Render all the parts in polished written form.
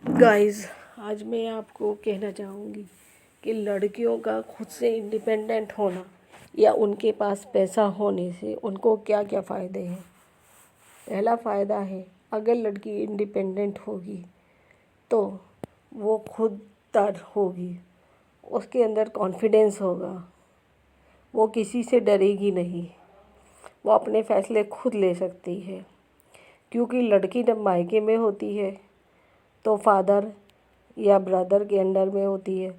Guys, आज मैं आपको कहना चाहूँगी कि लड़कियों का खुद से इंडिपेंडेंट होना या उनके पास पैसा होने से उनको क्या क्या फ़ायदे हैं। पहला फ़ायदा है, अगर लड़की इंडिपेंडेंट होगी तो वो खुददार होगी, उसके अंदर कॉन्फिडेंस होगा, वो किसी से डरेगी नहीं, वो अपने फ़ैसले खुद ले सकती है। क्योंकि लड़की जब मायके में होती है तो फादर या ब्रदर के अंडर में होती है।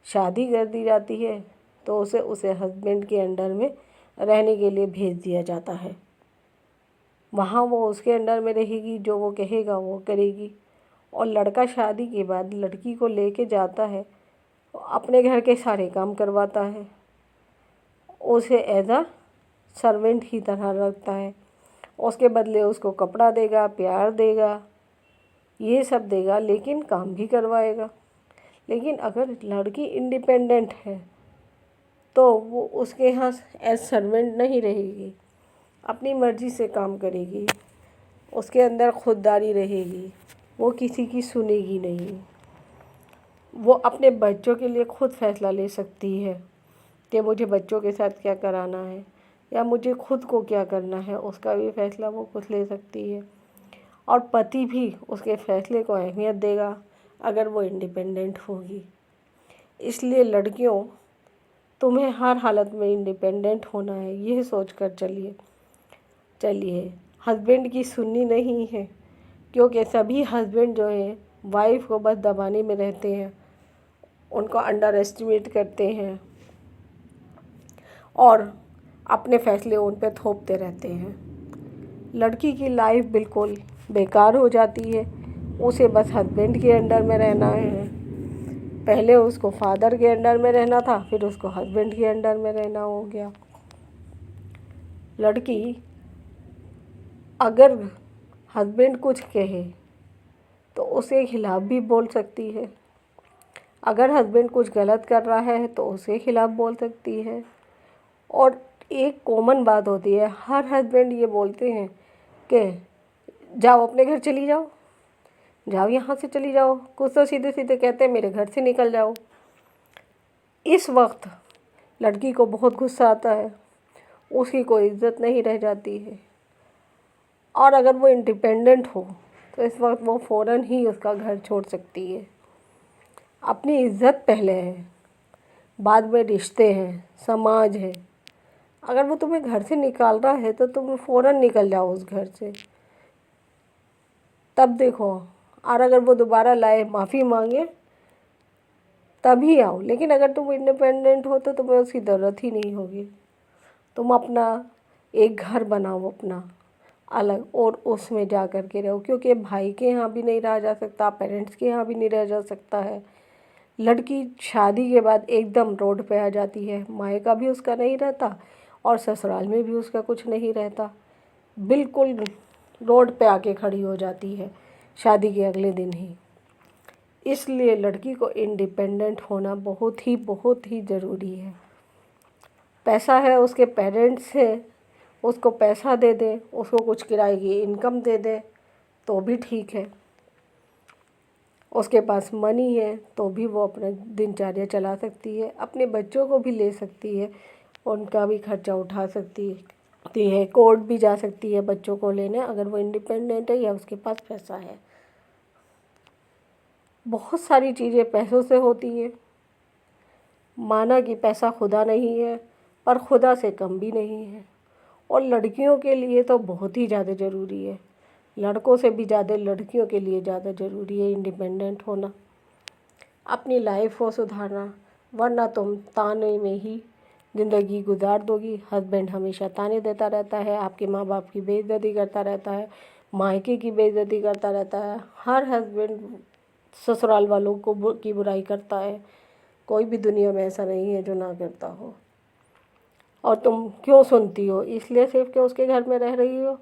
शादी कर दी जाती है तो उसे हस्बैंड के अंडर में रहने के लिए भेज दिया जाता है। वहाँ वो उसके अंडर में रहेगी, जो वो कहेगा वो करेगी। और लड़का शादी के बाद लड़की को लेके जाता है, अपने घर के सारे काम करवाता है, उसे एज अ सर्वेंट की तरह रखता है। उसके बदले उसको कपड़ा देगा, प्यार देगा, ये सब देगा, लेकिन काम भी करवाएगा। लेकिन अगर लड़की इंडिपेंडेंट है तो वो उसके यहाँ एज सर्वेंट नहीं रहेगी, अपनी मर्ज़ी से काम करेगी, उसके अंदर खुददारी रहेगी, वो किसी की सुनेगी नहीं। वो अपने बच्चों के लिए खुद फ़ैसला ले सकती है कि मुझे बच्चों के साथ क्या कराना है या मुझे खुद को क्या करना है, उसका भी फ़ैसला वो खुद ले सकती है। और पति भी उसके फ़ैसले को अहमियत देगा अगर वो इंडिपेंडेंट होगी। इसलिए लड़कियों, तुम्हें हर हालत में इंडिपेंडेंट होना है, यह सोच कर चलिए। हस्बैंड की सुननी नहीं है, क्योंकि सभी हस्बैंड जो हैं वाइफ को बस दबाने में रहते हैं, उनको अंडर एस्टिमेट करते हैं और अपने फ़ैसले उन पर थोपते रहते हैं। लड़की की लाइफ बिल्कुल बेकार हो जाती है। उसे बस हस्बैंड के अंडर में रहना है। पहले उसको फादर के अंडर में रहना था, फिर उसको हस्बैंड के अंडर में रहना हो गया। लड़की अगर हस्बैंड कुछ कहे तो उसके खिलाफ़ भी बोल सकती है। अगर हस्बैंड कुछ गलत कर रहा है तो उसके खिलाफ़ बोल सकती है। और एक कॉमन बात होती है, हर हस्बैंड ये बोलते हैं कि जाओ अपने घर चली जाओ, जाओ यहाँ से चली जाओ, कुछ तो सीधे सीधे कहते हैं मेरे घर से निकल जाओ। इस वक्त लड़की को बहुत गुस्सा आता है, उसकी कोई इज्जत नहीं रह जाती है। और अगर वो इंडिपेंडेंट हो तो इस वक्त वो फ़ौरन ही उसका घर छोड़ सकती है। अपनी इज्जत पहले है, बाद में रिश्ते हैं, समाज है। अगर वो तुम्हें घर से निकाल रहा है तो तुम फ़ौरन निकल जाओ उस घर से, तब देखो। और अगर वो दोबारा लाए, माफ़ी मांगे, तभी आओ। लेकिन अगर तुम इंडिपेंडेंट हो तो तुम्हें उसकी ज़रूरत ही नहीं होगी। तुम अपना एक घर बनाओ अपना अलग, और उसमें जा कर के रहो। क्योंकि भाई के यहाँ भी नहीं रहा जा सकता, पेरेंट्स के यहाँ भी नहीं रह जा सकता है। लड़की शादी के बाद एकदम रोड पे आ जाती है, मायका भी उसका नहीं रहता और ससुराल में भी उसका कुछ नहीं रहता, बिल्कुल रोड पे आके खड़ी हो जाती है शादी के अगले दिन ही। इसलिए लड़की को इंडिपेंडेंट होना बहुत ही ज़रूरी है। पैसा है, उसके पेरेंट्स हैं, उसको पैसा दे दें, उसको कुछ किराए की इनकम दे दें तो भी ठीक है। उसके पास मनी है तो भी वो अपना दिनचर्या चला सकती है, अपने बच्चों को भी ले सकती है, उनका भी खर्चा उठा सकती है, कोर्ट भी जा सकती है बच्चों को लेने, अगर वो इंडिपेंडेंट है या उसके पास पैसा है। बहुत सारी चीज़ें पैसों से होती हैं। माना कि पैसा खुदा नहीं है, पर खुदा से कम भी नहीं है। और लड़कियों के लिए तो बहुत ही ज़्यादा ज़रूरी है, लड़कों से भी ज़्यादा लड़कियों के लिए ज़्यादा ज़रूरी है इंडिपेंडेंट होना, अपनी लाइफ को सुधारना। वरना तुम ताने में ही ज़िंदगी गुजार दोगी। हस्बैंड हमेशा ताने देता रहता है, आपके माँ बाप की बेइज्जती करता रहता है, मायके की बेइज्जती करता रहता है। हर हस्बैंड ससुराल वालों को की बुराई करता है, कोई भी दुनिया में ऐसा नहीं है जो ना करता हो। और तुम क्यों सुनती हो? इसलिए सिर्फ कि उसके घर में रह रही हो,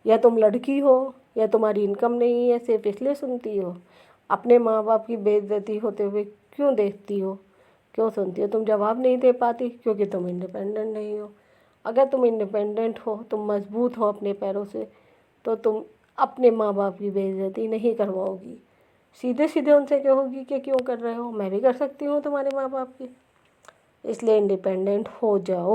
या तुम लड़की हो, या तुम्हारी इनकम नहीं है, सिर्फ इसलिए सुनती हो? अपने माँ बाप की बेइज्जती होते हुए क्यों देखती हो, क्यों सुनती हो? तुम जवाब नहीं दे पाती क्योंकि तुम इंडिपेंडेंट नहीं हो। अगर तुम इंडिपेंडेंट हो, तुम मजबूत हो अपने पैरों से, तो तुम अपने माँ बाप की बेइज्जती नहीं करवाओगी। सीधे सीधे उनसे कहोगी कि क्यों कर रहे हो, मैं भी कर सकती हूँ तुम्हारे माँ बाप की। इसलिए इंडिपेंडेंट हो जाओ।